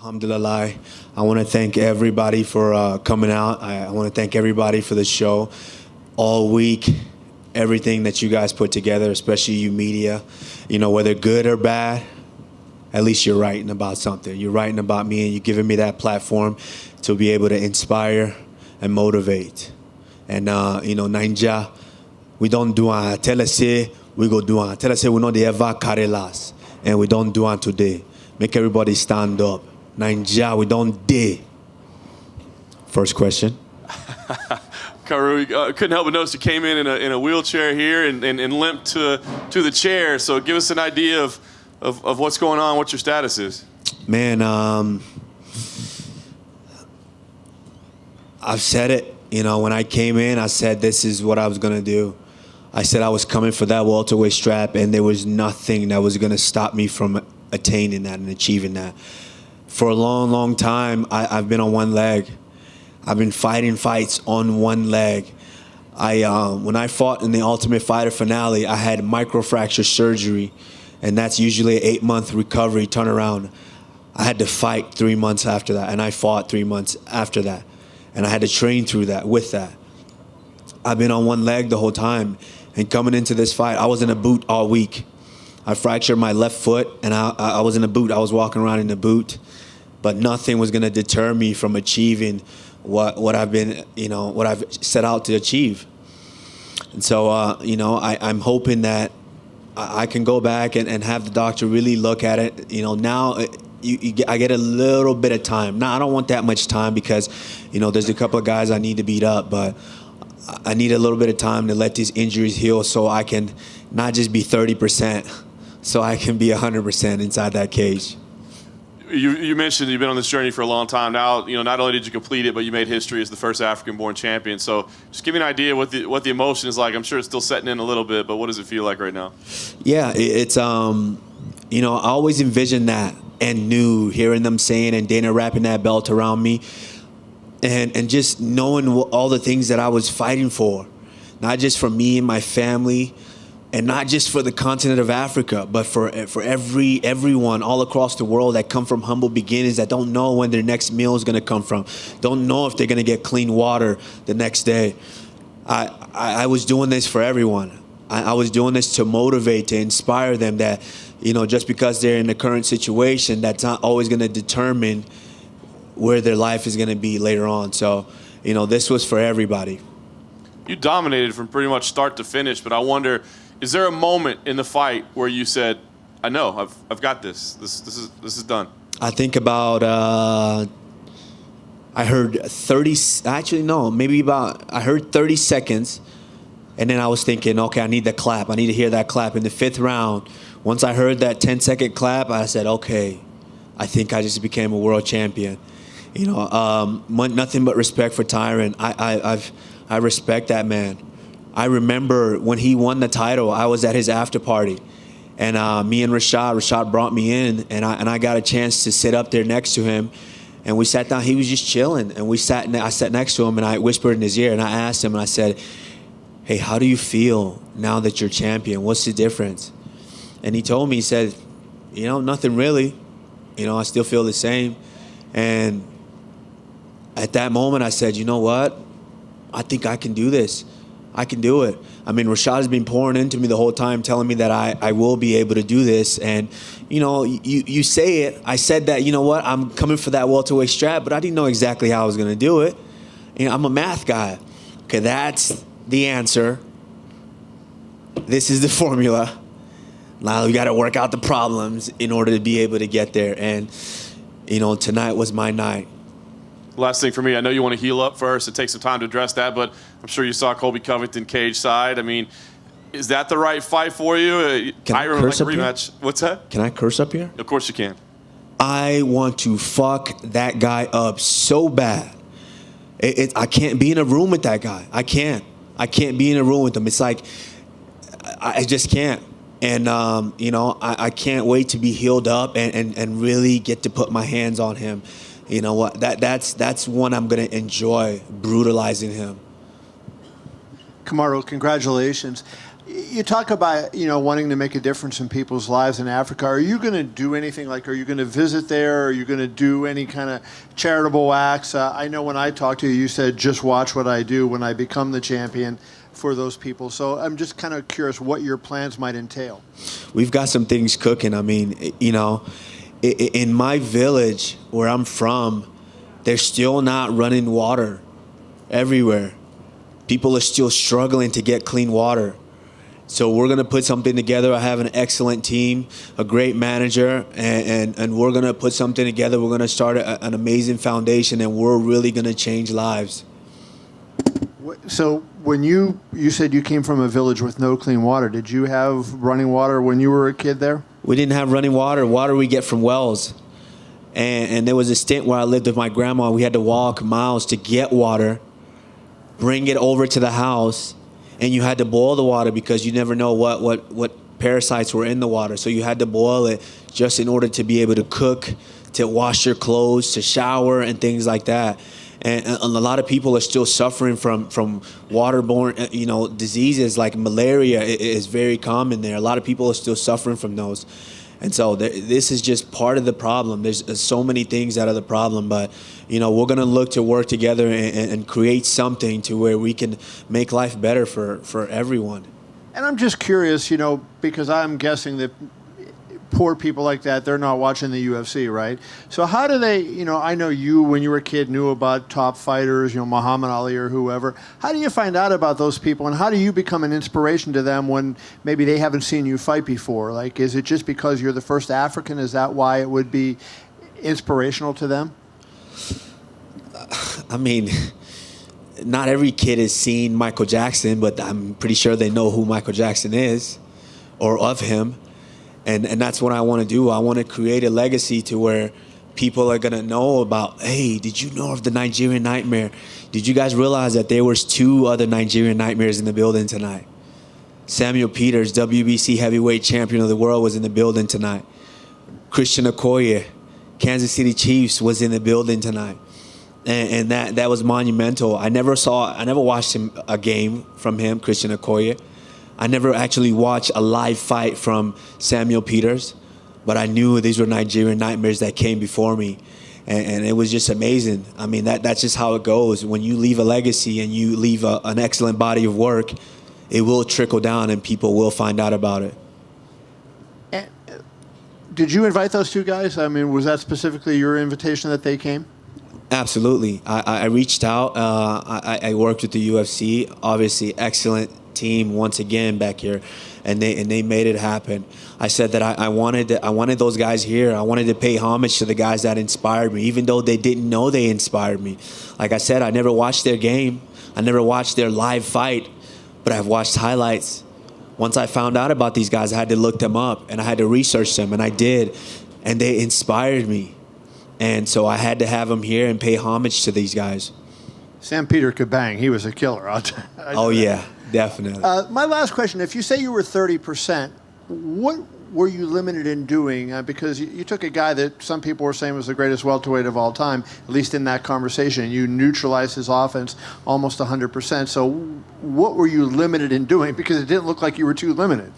Alhamdulillah. I want to thank everybody for coming out. I want to thank everybody for the show all week. Everything that you guys put together, especially you media, you know, whether good or bad, at least you're writing about something. You're writing about me, and you're giving me that platform to be able to inspire and motivate. And, you know, Nainja, we don't do on telese, we go do on. Telese, we know the Eva Karelas, and we don't do on today. Make everybody stand up. Nainja, we don't dare. First question. Kamaru, couldn't help but notice you came in a wheelchair here and limped to the chair. So give us an idea of what's going on, what your status is. Man, I've said it. You know, when I came in, I said this is what I was going to do. I said I was coming for that welterweight strap, and there was nothing that was going to stop me from attaining that and achieving that. For a long, long time, I've been on one leg. I've been fighting fights on one leg. When I fought in the Ultimate Fighter finale, I had microfracture surgery, and that's usually an 8-month recovery turnaround. I had to fight 3 months after that, and I fought 3 months after that. And I had to train through that, with that. I've been on one leg the whole time. And coming into this fight, I was in a boot all week. I fractured my left foot, and I was in a boot. I was walking around in a boot. But nothing was going to deter me from achieving what I've been, you know, what I've set out to achieve. And so, you know, I'm hoping that I can go back and have the doctor really look at it. You know, now I get a little bit of time. Now, I don't want that much time because, you know, there's a couple of guys I need to beat up, but I need a little bit of time to let these injuries heal so I can not just be 30%, so I can be 100% inside that cage. You mentioned you've been on this journey for a long time now. You know, not only did you complete it, but you made history as the first African-born champion. So just give me an idea what the emotion is like. I'm sure it's still setting in a little bit, but what does it feel like right now? Yeah, it's you know, I always envisioned that and knew, hearing them saying and Dana wrapping that belt around me, and just knowing all the things that I was fighting for, not just for me and my family, and not just for the continent of Africa, but for everyone all across the world that come from humble beginnings, that don't know when their next meal is going to come from, don't know if they're going to get clean water the next day. I was doing this for everyone. I was doing this to motivate, to inspire them that, you know, just because they're in the current situation, that's not always going to determine where their life is going to be later on. So, you know, this was for everybody. You dominated from pretty much start to finish, but I wonder, is there a moment in the fight where you said, I know, I've got this. This is done? I think about, I heard 30, actually no, maybe about, I heard 30 seconds, and then I was thinking, okay, I need the clap. I need to hear that clap. In the 5th round, once I heard that 10-second clap, I said, okay, I think I just became a world champion. You know, nothing but respect for Tyron. I respect that man. I remember when he won the title, I was at his after party, and me and Rashad brought me in, and I got a chance to sit up there next to him, and we sat down. He was just chilling, and I sat next to him, and I whispered in his ear, and I asked him, and I said, hey, how do you feel now that you're champion? What's the difference? And he told me, he said, you know, nothing really. You know, I still feel the same. And at that moment, I said, you know what? I think I can do this. I can do it. I mean, Rashad has been pouring into me the whole time, telling me that I will be able to do this. And, you know, you say it. I said that, you know what, I'm coming for that welterweight strap, but I didn't know exactly how I was going to do it. You know, I'm a math guy. Okay, that's the answer. This is the formula. Now we got to work out the problems in order to be able to get there. And, you know, tonight was my night. Last thing for me, I know you want to heal up first. It takes some time to address that, but I'm sure you saw Colby Covington cage side. I mean, is that the right fight for you? Can I curse up rematch. Here? What's that? Can I curse up here? Of course you can. I want to fuck that guy up so bad. I can't be in a room with that guy. I can't be in a room with him. It's like, I just can't. And, you know, I can't wait to be healed up and really get to put my hands on him. You know what? That's one I'm going to enjoy, brutalizing him. Kamaru, congratulations. You talk about, wanting to make a difference in people's lives in Africa. Are you going to do anything are you going to visit there? Are you going to do any kind of charitable acts? I know when I talked to you, you said, just watch what I do when I become the champion for those people. So I'm just kind of curious what your plans might entail. We've got some things cooking. I mean, in my village where I'm from, they're still not running water everywhere. People are still struggling to get clean water. So we're going to put something together. I have an excellent team, a great manager, and we're going to put something together. We're going to start an amazing foundation, and we're really going to change lives. So when you said you came from a village with no clean water, did you have running water when you were a kid there? We didn't have running water. Water we get from wells. And there was a stint where I lived with my grandma. We had to walk miles to get water, bring it over to the house, and you had to boil the water because you never know what parasites were in the water. So you had to boil it just in order to be able to cook, to wash your clothes, to shower, and things like that. And a lot of people are still suffering from waterborne, diseases like malaria is very common there. A lot of people are still suffering from those. And so this is just part of the problem. There's so many things out of the problem, but we're going to look to work together and create something to where we can make life better for everyone. And I'm just curious, because I'm guessing that poor people like that, they're not watching the UFC, right? So how do they, I know you, when you were a kid, knew about top fighters, Muhammad Ali or whoever. How do you find out about those people, and how do you become an inspiration to them when maybe they haven't seen you fight before? Like, is it just because you're the first African? Is that why it would be inspirational to them? I mean, not every kid has seen Michael Jackson, but I'm pretty sure they know who Michael Jackson is or of him. And that's what I want to do. I want to create a legacy to where people are going to know about, hey, did you know of the Nigerian Nightmare? Did you guys realize that there was 2 other Nigerian Nightmares in the building tonight? Samuel Peters, WBC heavyweight champion of the world, was in the building tonight. Christian Okoye, Kansas City Chiefs, was in the building tonight. And that was monumental. I never watched a game from him, Christian Okoye. I never actually watched a live fight from Samuel Peters, but I knew these were Nigerian Nightmares that came before me, and it was just amazing. I mean, that's just how it goes. When you leave a legacy and you leave an excellent body of work, it will trickle down and people will find out about it. And, did you invite those 2 guys? I mean, was that specifically your invitation that they came? Absolutely. I reached out. I worked with the UFC, obviously excellent team once again back here, and they made it happen. I said that I wanted those guys here. I wanted to pay homage to the guys that inspired me, even though they didn't know they inspired me. Like I said, I never watched their game. I never watched their live fight, but I've watched highlights. Once I found out about these guys, I had to look them up and I had to research them, and I did, and they inspired me. And so I had to have them here and pay homage to these guys. Sam Peter could bang. He was a killer. Oh, yeah, definitely. My last question, if you say you were 30%, what were you limited in doing? Because you took a guy that some people were saying was the greatest welterweight of all time, at least in that conversation. You neutralized his offense almost 100%. So what were you limited in doing? Because it didn't look like you were too limited.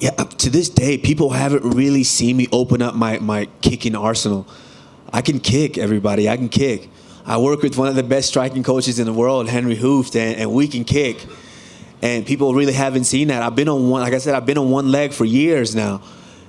Yeah, to this day, people haven't really seen me open up my kicking arsenal. I can kick, everybody. I can kick. I work with one of the best striking coaches in the world, Henry Hooft, and we can kick. And people really haven't seen that. I've been on one leg for years now.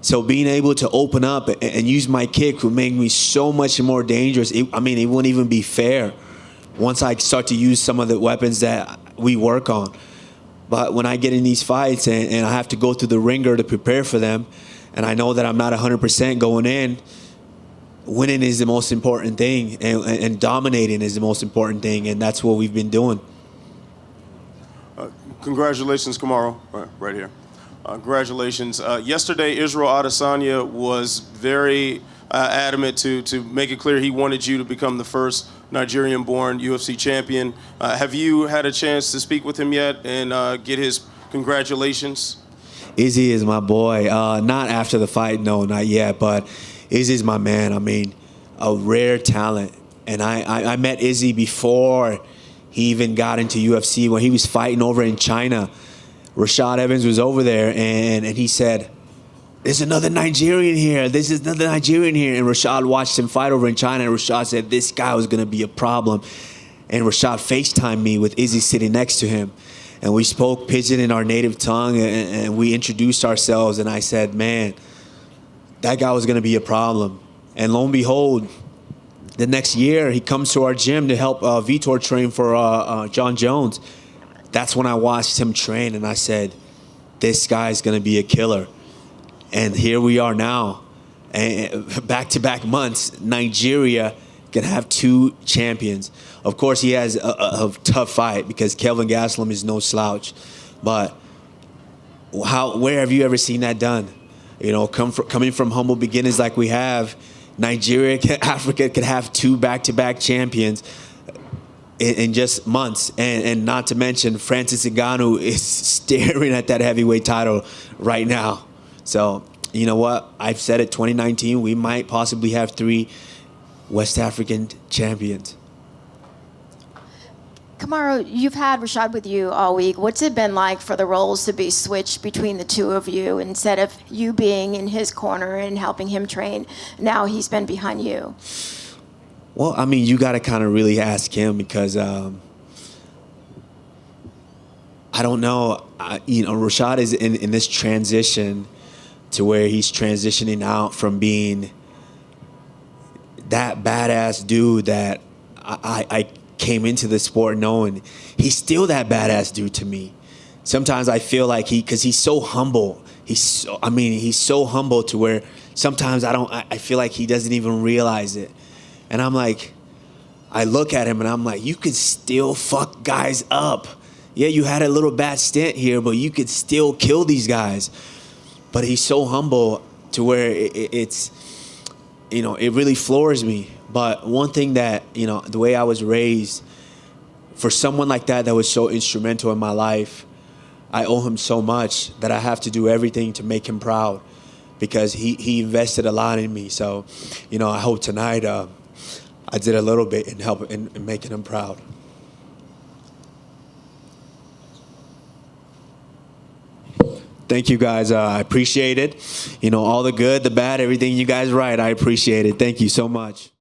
So being able to open up and use my kick would make me so much more dangerous. It wouldn't even be fair once I start to use some of the weapons that we work on. But when I get in these fights and I have to go through the ringer to prepare for them, and I know that I'm not 100% going in, winning is the most important thing, and dominating is the most important thing, and that's what we've been doing. Congratulations, Kamaru. Right here. Congratulations. Yesterday, Israel Adesanya was very adamant to make it clear he wanted you to become the first Nigerian-born UFC champion. Have you had a chance to speak with him yet and get his congratulations? Izzy is my boy. Not after the fight, no, not yet, but Izzy's my man. I mean, a rare talent. And I met Izzy before he even got into UFC, when he was fighting over in China Rashad Evans was over there, and he said, "There's another Nigerian here. This is another Nigerian here." And Rashad watched him fight over in China, and Rashad said, "This guy was going to be a problem." And Rashad FaceTimed me with Izzy sitting next to him. And we spoke Pidgin in our native tongue, and we introduced ourselves. And I said, man, that guy was going to be a problem. And lo and behold, the next year, he comes to our gym to help Vitor train for John Jones. That's when I watched him train, and I said, this guy's going to be a killer. And here we are now. And back-to-back months, Nigeria can have 2 champions. Of course, he has a tough fight because Kelvin Gastelum is no slouch. But where have you ever seen that done? You know, coming from humble beginnings like we have, Nigeria, Africa could have 2 back-to-back champions in just months. And not to mention, Francis Ngannou is staring at that heavyweight title right now. So, you know what? I've said it, 2019, we might possibly have 3 West African champions. Kamaru, you've had Rashad with you all week. What's it been like for the roles to be switched between the two of you? Instead of you being in his corner and helping him train, now he's been behind you. Well, I mean, you got to kind of really ask him because I don't know. Rashad is in this transition to where he's transitioning out from being that badass dude that I came into the sport knowing. He's still that badass dude to me. Sometimes I feel like because he's so humble. He's so humble to where sometimes I feel like he doesn't even realize it. And I'm like, I look at him and I'm like, you could still fuck guys up. Yeah, you had a little bad stint here, but you could still kill these guys. But he's so humble to where it's, it really floors me. But one thing that, the way I was raised, for someone like that was so instrumental in my life, I owe him so much that I have to do everything to make him proud because he invested a lot in me. So, I hope tonight I did a little bit in helping in making him proud. Thank you, guys. I appreciate it. All the good, the bad, everything you guys write, I appreciate it. Thank you so much.